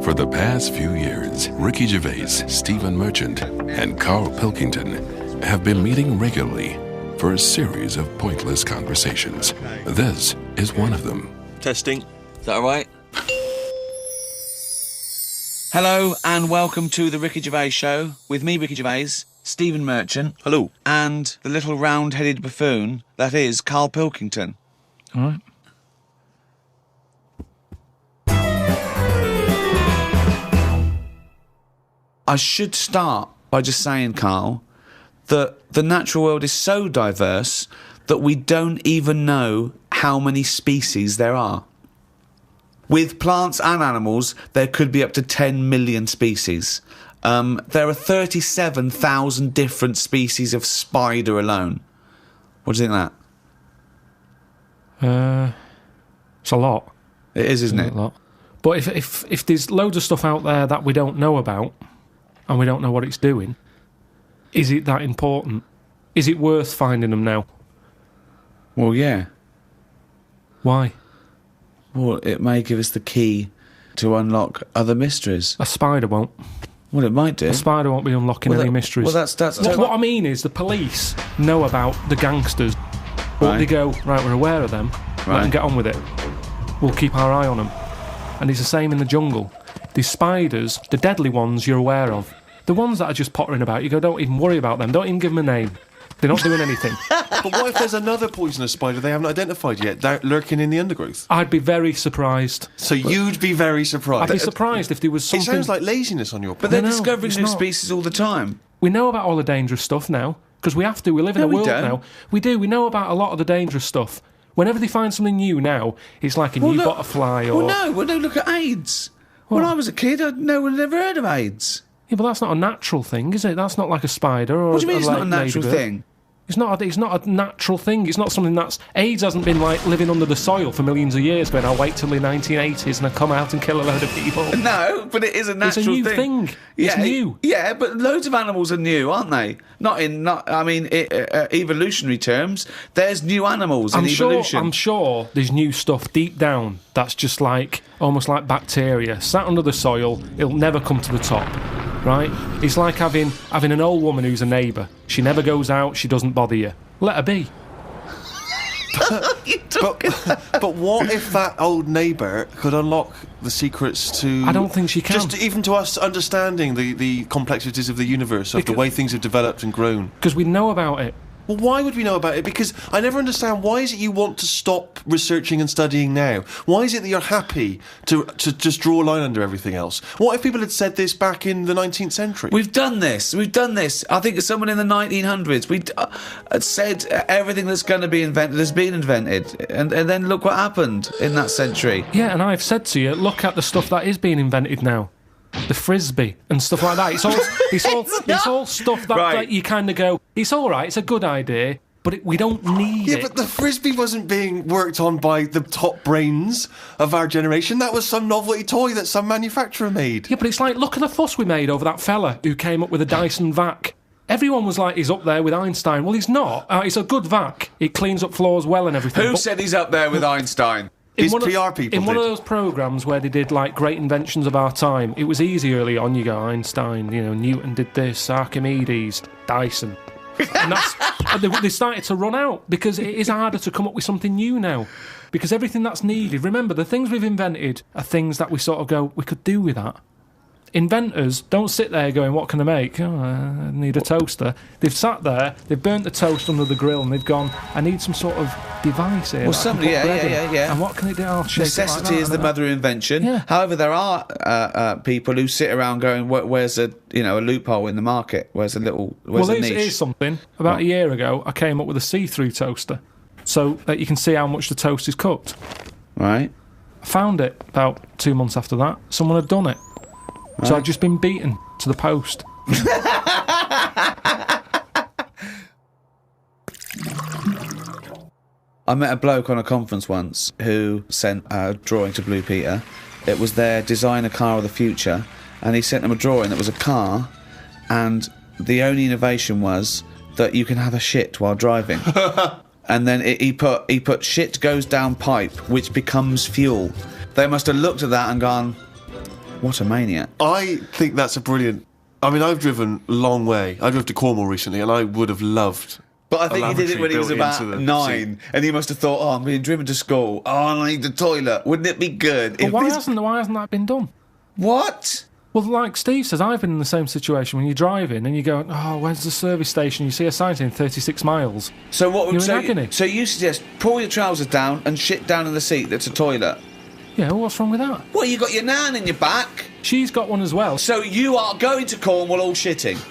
For the past few years, Ricky Gervais, Stephen Merchant, and Carl Pilkington have been meeting regularly for a series of pointless conversations. This is one of them. Testing. Is that all right? Hello and welcome to the Ricky Gervais Show with me, Ricky Gervais, Stephen Merchant. Hello. And the little round-headed buffoon that is Carl Pilkington. All right. I should start by just saying, Carl, that the natural world is so diverse that we don't even know how many species there are. With plants and animals, there could be up to 10 million species. There are 37,000 different species of spider alone. What do you think of that? It's a lot. It is, isn't it? A lot. But if there's loads of stuff out there that we don't know about, and we don't know what it's doing, is it that important? Is it worth finding them now? Well, yeah. Why? Well, it may give us the key to unlock other mysteries. A spider won't. Well, it might do. A spider won't be unlocking any mysteries. Well, that's what I mean is the police know about the gangsters, but they go, right, we're aware of them, let them get on with it. We'll keep our eye on them. And it's the same in the jungle. These spiders, the deadly ones you're aware of, the ones that are just pottering about, you go, don't even worry about them, don't even give them a name. They're not doing anything. But what if there's another poisonous spider they haven't identified yet, lurking in the undergrowth? I'd be very surprised. So you'd be very surprised? I'd be surprised if there was something... It sounds like laziness on your part. But they're discovering new species all the time. We know about all the dangerous stuff now, because we have to. We live in a world now. We do. We know about a lot of the dangerous stuff. Whenever they find something new now, it's like a new butterfly or... Well, no, look at AIDS. What? When I was a kid, no one had ever heard of AIDS. Yeah, but that's not a natural thing, is it? That's not like a spider or What do you mean it's not a natural ladybird. thing? It's not a natural thing. It's not something that's... AIDS hasn't been, like, living under the soil for millions of years, going, I'll wait till the 1980s and I'll come out and kill a load of people. No, but it is a natural thing. It's a new thing. It's new. Yeah, but loads of animals are new, aren't they? Evolutionary terms, there's new animals in evolution. I'm sure there's new stuff deep down that's just like, almost like bacteria, sat under the soil, it'll never come to the top. Right? It's like having an old woman who's a neighbour. She never goes out, she doesn't bother you. Let her be. But what if that old neighbour could unlock the secrets to... I don't think she can. Just even to us understanding the complexities of the universe, of the way things have developed and grown. Because we know about it. Well, why would we know about it? Because I never understand, why is it you want to stop researching and studying now? Why is it that you're happy to just draw a line under everything else? What if people had said this back in the 19th century? We've done this. I think someone in the 1900s said everything that's going to be invented has been invented. And then look what happened in that century. Yeah, and I've said to you, look at the stuff that is being invented now. The frisbee and stuff like that. It's all stuff that you kind of go, it's all right, it's a good idea, but we don't need it. Yeah, but the frisbee wasn't being worked on by the top brains of our generation. That was some novelty toy that some manufacturer made. Yeah, but it's like, look at the fuss we made over that fella who came up with a Dyson vac. Everyone was like, he's up there with Einstein. Well, he's not. It's a good vac. It cleans up floors well and everything. Who said he's up there with Einstein? His PR people in one of those programmes where they did like great inventions of our time, it was easy early on. You go, Einstein, Newton did this, Archimedes, Dyson. And they started to run out because it is harder to come up with something new now. Because everything that's needed, remember, the things we've invented are things that we sort of go, we could do with that. Inventors don't sit there going, what can I make? Oh, I need a toaster. They've sat there, they've burnt the toast under the grill, and they've gone, I need some sort of device here. Well, somebody, yeah. And what can it do? I'll shake Necessity it like that, is the mother of invention. Yeah. However, there are people who sit around going, where's a loophole in the market? Where's a niche? Here's something. About a year ago, I came up with a see-through toaster, so that you can see how much the toast is cooked. Right. I found it about 2 months after that. Someone had done it. Right. So I'd just been beaten to the post. I met a bloke on a conference once who sent a drawing to Blue Peter. It was their designer car of the future, and he sent them a drawing that was a car, and the only innovation was that you can have a shit while driving. And then he put shit goes down pipe, which becomes fuel. They must have looked at that and gone, What a maniac. I think that's a brilliant... I mean, I've driven a long way. I drove to Cornwall recently, and I would have loved... But I think he did it lavatory when he was built about into the 9, seat. and he must have thought, I'm being driven to school. Oh, I need the toilet. Wouldn't it be good? But if why this- hasn't that been done? What? Well, like Steve says, I've been in the same situation when you're driving and you go, oh, where's the service station? You see a sign saying 36 miles. So what would You're in agony. so you suggest pull your trousers down and shit down in the seat that's a toilet? Yeah, well, what's wrong with that? What, you got your nan in your back? She's got one as well. So you are going to Cornwall all shitting?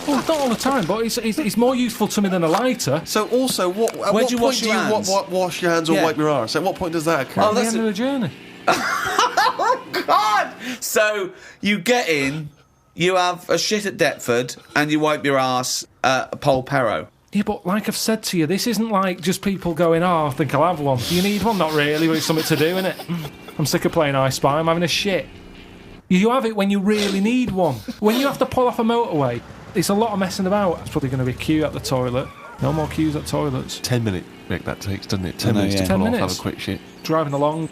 Well, not all the time, but it's more useful to me than a lighter. So also, at Where what do you point wash do your you hands? wash your hands or Yeah. wipe your arse? At what point does that occur? Oh, At the that's end of the journey. Oh, God! So you get in, you have a shit at Deptford, and you wipe your arse at Polperro. Yeah, but like I've said to you, this isn't like just people going, oh, I think I'll have one. Do you need one? Not really, but it's something to do, innit? I'm sick of playing I Spy, I'm having a shit. You have it when you really need one. When you have to pull off a motorway, it's a lot of messing about. It's probably going to be a queue at the toilet. No more queues at toilets. 10-minute break that takes, doesn't it? 10 know, minutes yeah. to pull 10 off, have minutes. a quick shit. Driving along,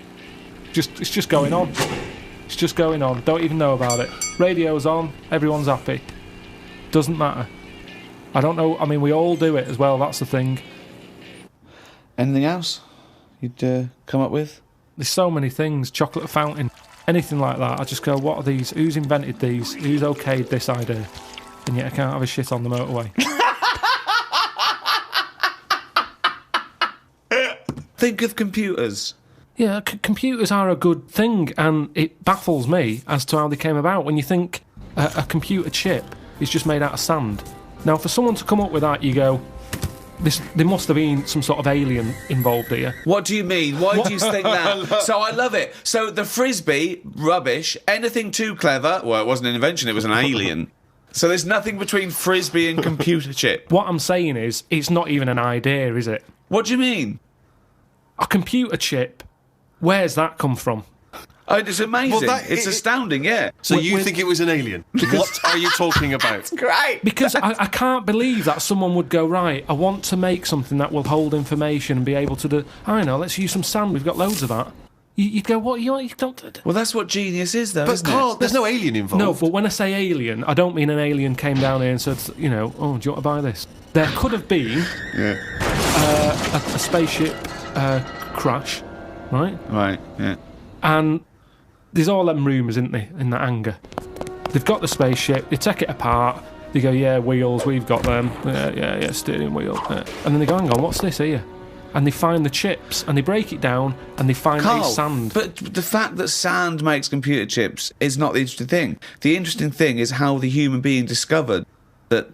it's just going on. It's just going on. Don't even know about it. Radio's on, everyone's happy. Doesn't matter. I don't know, I mean, we all do it as well, that's the thing. Anything else you'd come up with? There's so many things, chocolate fountain, anything like that. I just go, what are these? Who's invented these? Who's okayed this idea? And yet I can't have a shit on the motorway. Think of computers. Yeah, computers are a good thing, and it baffles me as to how they came about. When you think a computer chip is just made out of sand. Now, for someone to come up with that, you go, there must have been some sort of alien involved here. What do you mean? Why do you think that? So I love it. So the frisbee, rubbish. Anything too clever? Well, it wasn't an invention, it was an alien. So there's nothing between frisbee and computer chip. What I'm saying is, it's not even an idea, is it? What do you mean? A computer chip, where's that come from? Oh, it's amazing. Well, It's astounding, yeah. So you think it was an alien? What are you talking about? Great. Because I can't believe that someone would go, right, I want to make something that will hold information and be able to do... I know, let's use some sand, we've got loads of that. You'd go, what, you don't... Well, that's what genius is, though, But isn't Carl, it? there's no alien involved. No, but when I say alien, I don't mean an alien came down here and said, you know, oh, do you want to buy this? There could have been a spaceship crash, right? Right, yeah. And there's all them rumours, isn't there, in that hangar. They've got the spaceship, they take it apart, they go, yeah, wheels, we've got them, yeah, steering wheel. Yeah. And then they go, hang on, what's this here? And they find the chips, and they break it down, and they find Carl, it's sand. but the fact that sand makes computer chips is not the interesting thing. The interesting thing is how the human being discovered that,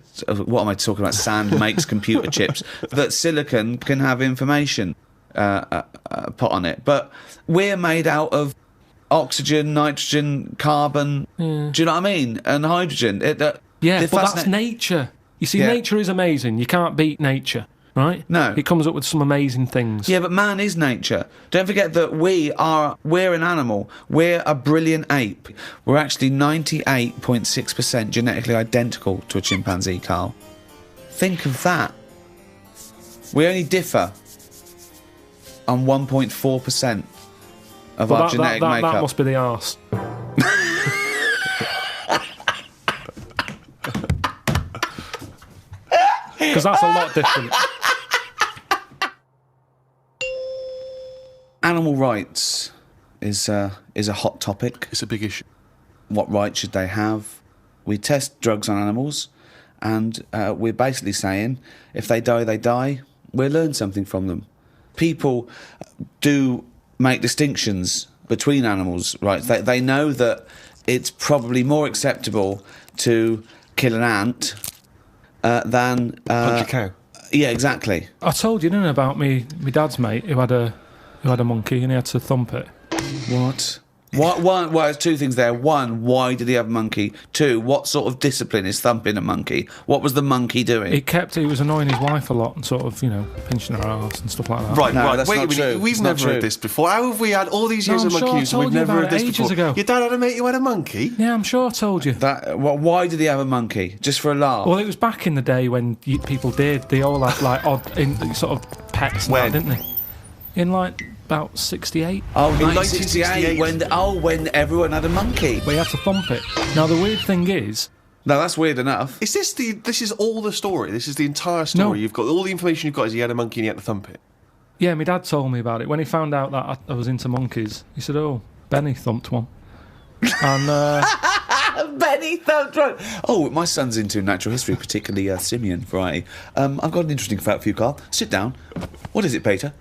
what am I talking about, sand makes computer chips, that silicon can have information put on it. But we're made out of oxygen, nitrogen, carbon, do you know what I mean? And hydrogen. Yeah, they're but that's fascinating. nature. You see, Yeah. nature is amazing. You can't beat nature, right? No. It comes up with some amazing things. Yeah, but man is nature. Don't forget that we're an animal. We're a brilliant ape. We're actually 98.6% genetically identical to a chimpanzee, Carl. Think of that. We only differ on 1.4% of But our genetic makeup. that must be the arse. Because that's a lot different. Animal rights is a hot topic. It's a big issue. What rights should they have? We test drugs on animals, and we're basically saying if they die, they die. We'll learn something from them. People do make distinctions between animals' rights. They know that it's probably more acceptable to kill an ant than Punch a cow. Yeah, exactly. I told you, didn't I, about my dad's mate who had a monkey and he had to thump it. What? Well, there's two things there. One, why did he have a monkey? Two, what sort of discipline is thumping a monkey? What was the monkey doing? He was annoying his wife a lot and sort of, pinching her arse and stuff like that. Right, No, right. that's Wait a not minute. true. We've It's not never true. heard this before. How have we had all these years No, of I'm sure I monkeys and told we've you never about heard it this ages before? ago. Your dad had a mate who had a monkey? Yeah, I'm sure I told you. Why did he have a monkey? Just for a laugh? Well, it was back in the day when people did. They all had like odd sort of pets and When? that, didn't they? In like about 68. Oh, In 1968, 1968. when everyone had a monkey. We had to thump it. Now, the weird thing is, No, that's weird enough. Is this all the story? This is the entire story? No. You've got all the information you've got is he had a monkey and he had to thump it. yeah, my dad told me about it. When he found out that I was into monkeys, he said, oh, Benny thumped one. And Benny thumped one. Oh, my son's into natural history, particularly simian variety. I've got an interesting fact for you, Carl. Sit down. What is it, Peter?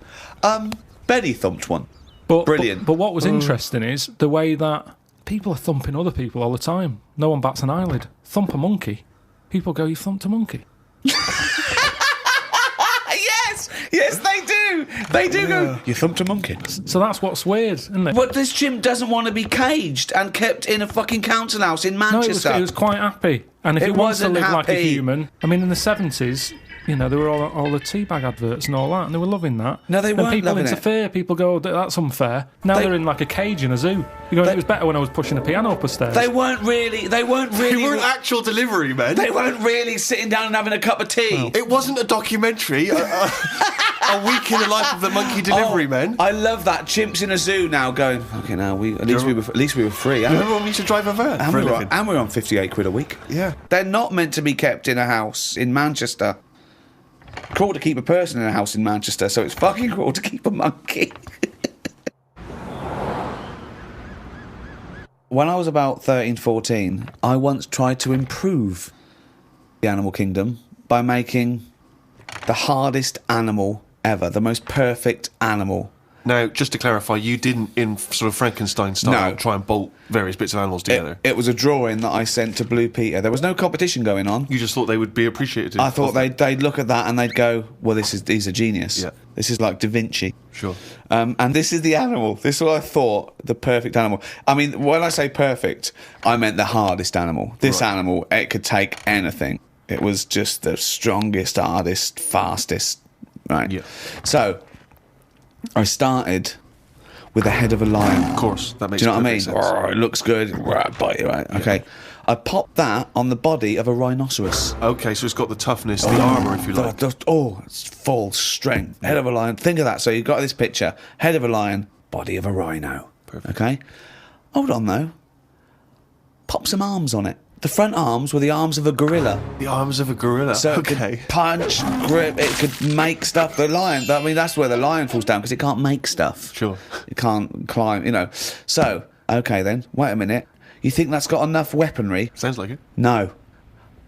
Benny thumped one. Brilliant. But what was interesting is the way that people are thumping other people all the time. No one bats an eyelid. Thump a monkey. People go, you thumped a monkey. Yes, they do. They do go, you thumped a monkey. So that's what's weird, isn't it? But this chimp doesn't want to be caged and kept in a fucking council house in No, Manchester. it was quite happy. And if It it wants to wasn't live like a happy. human... I mean, in the 70s, you know, there were all the teabag adverts and all that, and they were loving that. No, they and weren't people loving it. interfere. People go, oh, that's unfair. Now they're in like a cage in a zoo. You're going, it was better when I was pushing a piano up the stairs. They weren't really... They weren't actual delivery men. They weren't really sitting down and having a cup of tea. It wasn't a documentary. A week in the life of the monkey delivery men. I love that. Chimps in a zoo now going, okay, now at least we were free. Remember when we used to drive a van? And for a we were living? and we were on 58 quid a week. Yeah. They're not meant to be kept in a house in Manchester. Cruel to keep a person in a house in Manchester, so it's fucking cruel to keep a monkey. When I was about 13, 14, I once tried to improve the animal kingdom by making the hardest animal ever, the most perfect animal. Now, just to clarify, you didn't, in sort of Frankenstein style, No. try and bolt various bits of animals together. It was a drawing that I sent to Blue Peter. There was no competition going on. You just thought they would be appreciative. I thought of it. they'd look at that and they'd go, well, he's a genius. Yeah. This is like Da Vinci. Sure. And this is the animal. This is what I thought, the perfect animal. I mean, when I say perfect, I meant the hardest animal. This Right. animal, it could take anything. It was just the strongest, hardest, fastest. Right. Yeah. So, I started with the head of a lion. Of course, that makes Do you know what I mean? perfect sense. Roar, it looks good. Roar, bite you, right? Okay. I popped that on the body of a rhinoceros. Okay, so it's got the toughness, the armour, if you like. It's full strength. Head of a lion. Think of that. So you've got this picture. Head of a lion, body of a rhino. Perfect. Okay? Hold on, though. Pop some arms on it. The front arms were the arms of a gorilla. The arms of a gorilla. So it okay. could punch, grip, it could make stuff. The lion, I mean, that's where the lion falls down, because it can't make stuff. Sure. It can't climb, you know. So, okay then, wait a minute. You think that's got enough weaponry? Sounds like it. No.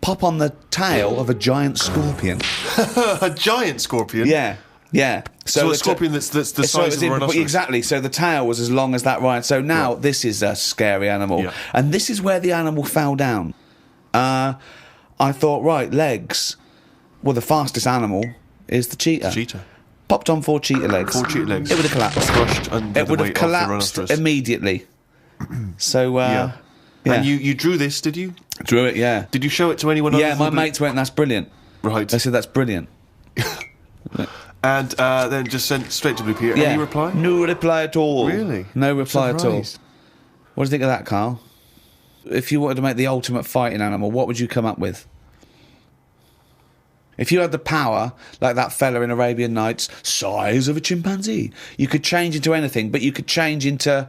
Pop on the tail of a giant scorpion. A giant scorpion? Yeah, yeah. So a it's scorpion that's the so size it's of a rhinoceros. exactly. So the tail was as long as that rhino. So now this is a scary animal. Yeah. And this is where the animal fell down. I thought, right, legs. Well, the fastest animal is the cheetah. Cheetah. Popped on 4 cheetah legs. 4 cheetah legs. It would have collapsed. Crushed under It the would have weight of the collapsed rhinoceros. immediately. So, Yeah. yeah. And you drew this, did you? Drew it, yeah. Did you show it to anyone Yeah, other my than mates went, that's brilliant. Right. They said, that's brilliant. And then just sent straight to Blue Peter. Yeah. Any reply? No reply at all. Really? No reply at all. Surprised. What do you think of that, Carl? If you wanted to make the ultimate fighting animal, what would you come up with? If you had the power, like that fella in Arabian Nights, size of a chimpanzee, you could change into anything, but you could change into,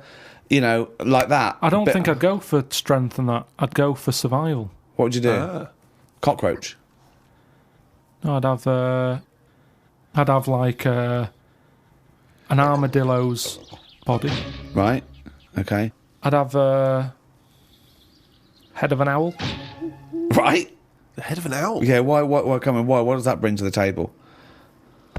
you know, like that. I don't But think I'd go for strength and that. I'd go for survival. What would you do? Cockroach. No, I'd have like an armadillo's body. Right. Okay. I'd have head of an owl. Right. The head of an owl? Yeah. Why? Come on. Why? What does that bring to the table?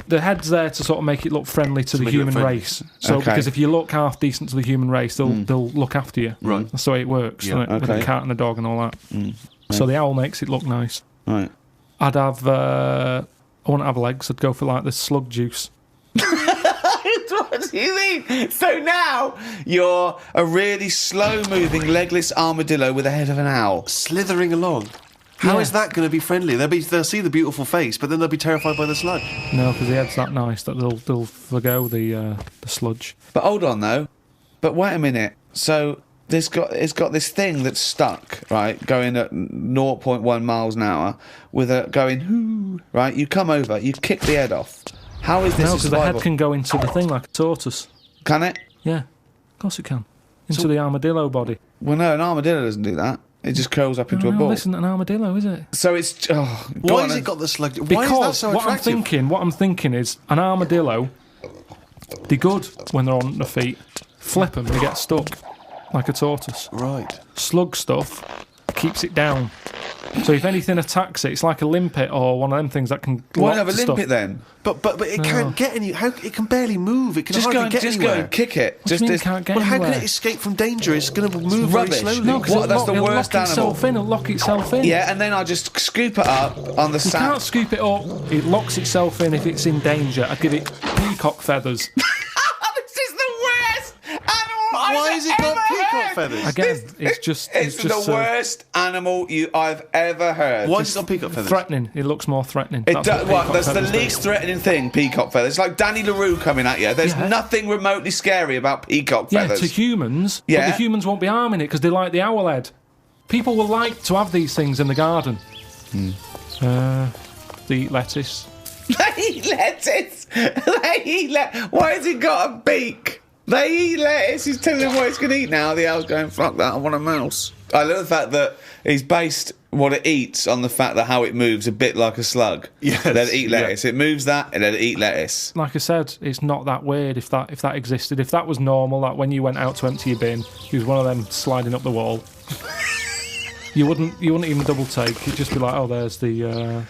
The head's there to sort of make it look friendly to the make it look human friendly. race. So Okay. because if you look half decent to the human race, they'll look after you. Right. That's the way it works. Yeah. Doesn't it? With Okay. the cat and the dog and all that. So the owl makes it look nice. Right. I'd have. I wouldn't have legs. I'd go for like the slug juice. What do you mean? So now you're a really slow-moving, legless armadillo with the head of an owl. Slithering along. How Yeah. is that going to be friendly? They'll see the beautiful face, but then they'll be terrified by the sludge. No, because the head's that nice that they'll forgo the sludge. But hold on though. But wait a minute. So it's got this thing that's stuck, right, going at 0.1 miles an hour with a going whoo, right? You come over, you kick the head off. How is this No, a because the survival? head can go into the thing like a tortoise. Can it? Yeah, of course it can. Into the armadillo body. Well, no, an armadillo doesn't do that. It just curls up into a ball. This isn't an armadillo, is it? So it's... Why has it got the slug? Why Because is that so attractive? what I'm thinking is an armadillo, they're good when they're on their feet. Flip them, they get stuck like a tortoise. Right. Slug stuff keeps it down. So if anything attacks it, it's like a limpet or one of them things that can. Why lock not have a to stuff. limpet then? But it can't get any. How it can barely move. It can Just hardly get anywhere. go and kick it. What do you mean it can't get Well, how anywhere? can it escape from danger? It's going to move very rubbish. slowly. No, because That's the it'll worst lock itself animal. in. It'll lock itself in. Yeah, and then I just scoop it up on the You sack. can't scoop it up. It locks itself in if it's in danger. I'd give it peacock feathers. This is the worst animal Why has it got peacock feathers? Again, it's just the worst animal I've ever heard. Why has it got peacock feathers? threatening. It looks more threatening. It That's does, what that's peacock the feathers do. least threatening thing, peacock feathers. It's like Danny LaRue coming at you. There's Yeah. nothing remotely scary about peacock Yeah, feathers. to humans, Yeah. but the humans won't be harming it because they like the owl head. People will like to have these things in the garden. They eat lettuce. They eat lettuce. Why has it got a beak? They eat lettuce. He's telling them what it's going to eat now. The owl's going, fuck that, I want a mouse. I love the fact that he's based what it eats on the fact that how it moves a bit like a slug. Yes, Let it eat yeah. lettuce. It moves that and let it eat lettuce. Like I said, it's not that weird if that existed. If that was normal, that when you went out to empty your bin, you was one of them sliding up the wall. You wouldn't even double take. You'd just be like, oh, there's the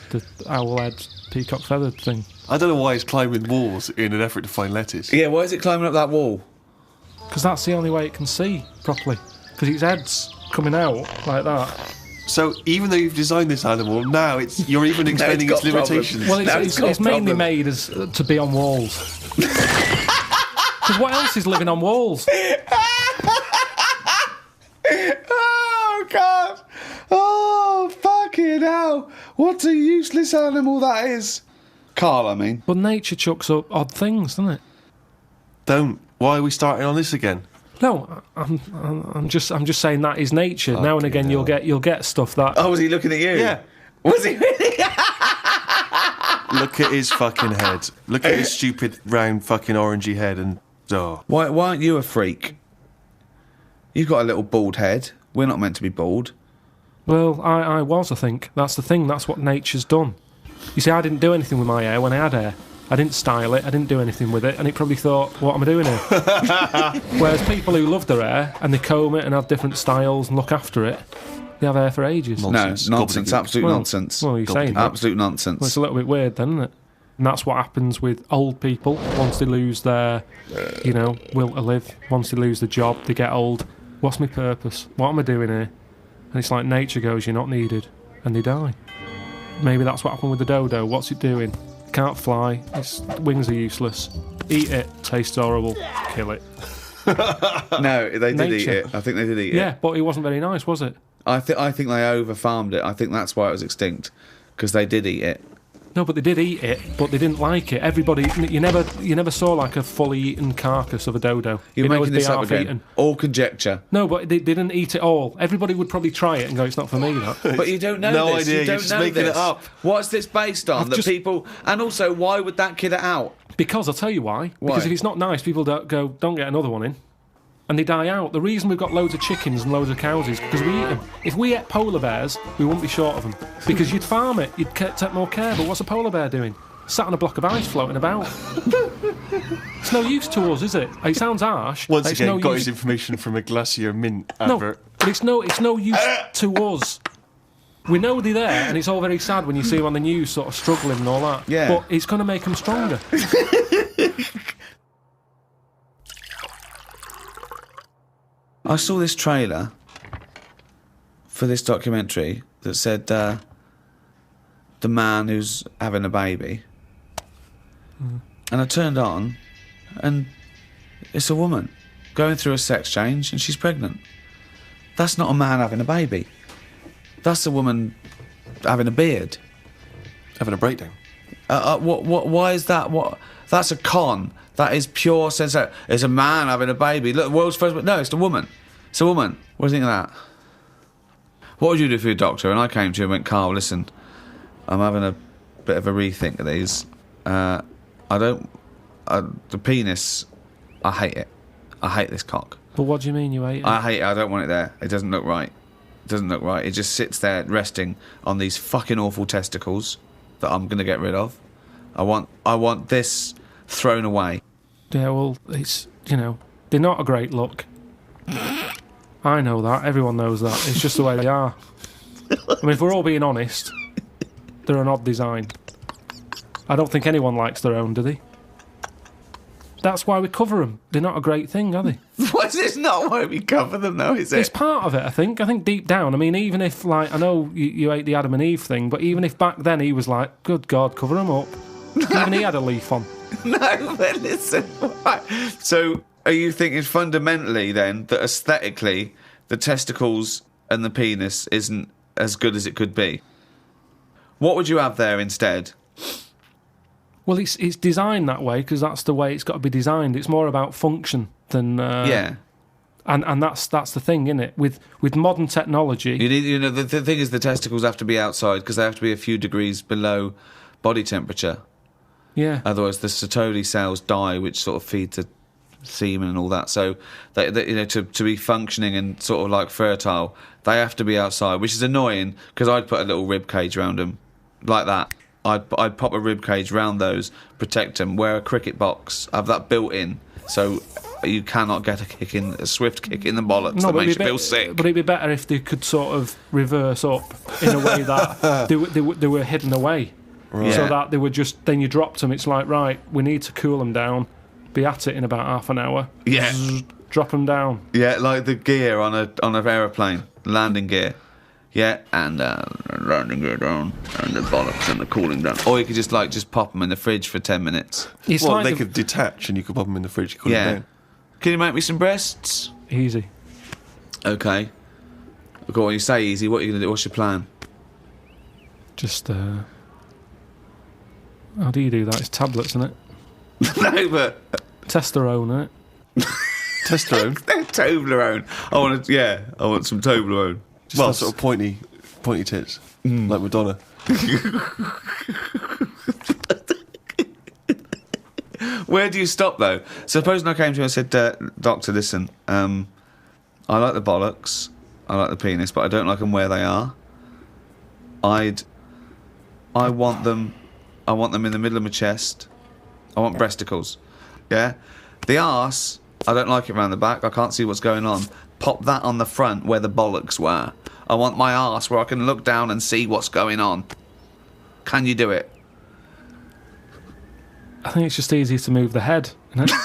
owl head peacock feathered thing. I don't know why it's climbing walls in an effort to find lettuce. Yeah, why is it climbing up that wall? Because that's the only way it can see properly. Because its head's coming out like that. So even though you've designed this animal, now you're even explaining got its limitations. problems. Well, No, it's mainly problem. made as to be on walls. Because what else is living on walls? Oh, God. Oh, fucking hell. What a useless animal that is. Carl, I mean. But nature chucks up odd things, doesn't it? Don't. Why are we starting on this again? No, I'm just saying that is nature. Now and again, hell. you'll get stuff that. Oh, was he looking at you? Yeah. Was he really? Look at his fucking head. Look at his stupid round fucking orangey head and Why aren't you a freak? You've got a little bald head. We're not meant to be bald. Well, I was. I think that's the thing. That's what nature's done. You see, I didn't do anything with my hair when I had hair. I didn't style it. I didn't do anything with it, and it probably thought, "What am I doing here?" Whereas people who love their hair and they comb it and have different styles and look after it, they have hair for ages. Nonsense. No, nonsense. Gobbledygook. Absolute Well, nonsense. well, you're saying that. Absolute nonsense. Well, it's a little bit weird, then, isn't it? And that's what happens with old people once they lose their, will to live. Once they lose the job, they get old. What's my purpose? What am I doing here? And it's like nature goes, you're not needed, and they die. Maybe that's what happened with the dodo. What's it doing? Can't fly. Its wings are useless. Eat it. Tastes horrible. Kill it. No, they did eat Nature. it. I think they did eat Yeah, it. but it wasn't very nice, was it? I think they over-farmed it. I think that's why it was extinct. Because they did eat it. No, but they did eat it, but they didn't like it. Everybody, you never saw like a fully eaten carcass of a dodo. You're It'd always making this be up half again. eaten. All conjecture. No, but they didn't eat it all. Everybody would probably try it and go, "It's not for me." That. But you don't know No this. idea, You you're don't just know making this. it up. What's this based on? I've That just- people... And also, why would that kid it out? Because I'll tell you why. Why? Because if it's not nice, people don't get another one in. And they die out. The reason we've got loads of chickens and loads of cows is because we eat them. If we ate polar bears, we wouldn't be short of them. Because you'd farm it, you'd take more care. But what's a polar bear doing? Sat on a block of ice floating about. It's no use to us, is it? It sounds harsh. once it's again no got use. his information from a Glacier Mint No, advert. but it's no use to us. We know they're there, and it's all very sad when you see them on the news sort of struggling and all that. Yeah. But it's going to make them stronger. I saw this trailer for this documentary that said the man who's having a baby. And I turned on, and it's a woman going through a sex change, and she's pregnant. That's not a man having a baby. That's a woman having a beard. Having a breakdown. Why is that? That's a con. That is pure sense. It's a man having a baby. Look, the world's first. No, it's a woman. It's a woman. What do you think of that? What would you do for your doctor? And I came to you and went, Carl, listen, I'm having a bit of a rethink of these. The penis I hate it. I hate this cock. But what do you mean you hate it? I hate it. I don't want it there. It doesn't look right. It doesn't look right. It just sits there resting on these fucking awful testicles that I'm going to get rid of. I want this thrown away. Yeah, well, it's, they're not a great look. I know that. Everyone knows that. It's just the way they are. I mean, if we're all being honest, they're an odd design. I don't think anyone likes their own, do they? That's why we cover them. They're not a great thing, are they? It's not why we cover them, though, is it? It's part of it, I think. I think deep down, I mean, even if, I know you hate the Adam and Eve thing, but even if back then he was like, good God, cover them up. Even he had a leaf on. No, but listen. Right. So, are you thinking fundamentally, then, that aesthetically, the testicles and the penis isn't as good as it could be? What would you have there instead? Well, it's designed that way because that's the way it's got to be designed. It's more about function than yeah, and that's the thing, isn't it? With modern technology, you need the thing is the testicles have to be outside because they have to be a few degrees below body temperature. Yeah. Otherwise, the Sertoli cells die, which sort of feed to semen and all that. So, they to be functioning and sort of like fertile, they have to be outside, which is annoying because I'd put a little rib cage around them, like that. I'd pop a rib cage round those, protect them, wear a cricket box, have that built in, so you cannot get a swift kick in the bollocks that makes you feel sick. But it'd be better if they could sort of reverse up in a way that they were hidden away, right. So that they were just, then you dropped them, it's like, right, we need to cool them down, be at it in about half an hour, yeah, drop them down. Yeah, like the gear on an aeroplane, landing gear. Yeah, and landing gear down, and the bollocks and the cooling down. Or you could just pop them in the fridge for 10 minutes. It's well, like they could detach and you could pop them in the fridge and cool them down. Can you make me some breasts? Easy. Okay. Go on, you say easy. What are you going to do? What's your plan? Just, how do you do that? It's tablets, isn't it? No, but... Testosterone, isn't it? Testosterone? Toblerone. I want some Toblerone. Just sort of pointy tits, like Madonna. Where do you stop, though? Supposing I came to you and said, Doctor, listen, I like the bollocks, I like the penis, but I don't like them where they are. I want them in the middle of my chest. I want breasticles. Yeah? The arse, I don't like it around the back. I can't see what's going on. Pop that on the front where the bollocks were. I want my arse where I can look down and see what's going on. Can you do it? I think it's just easier to move the head, isn't it?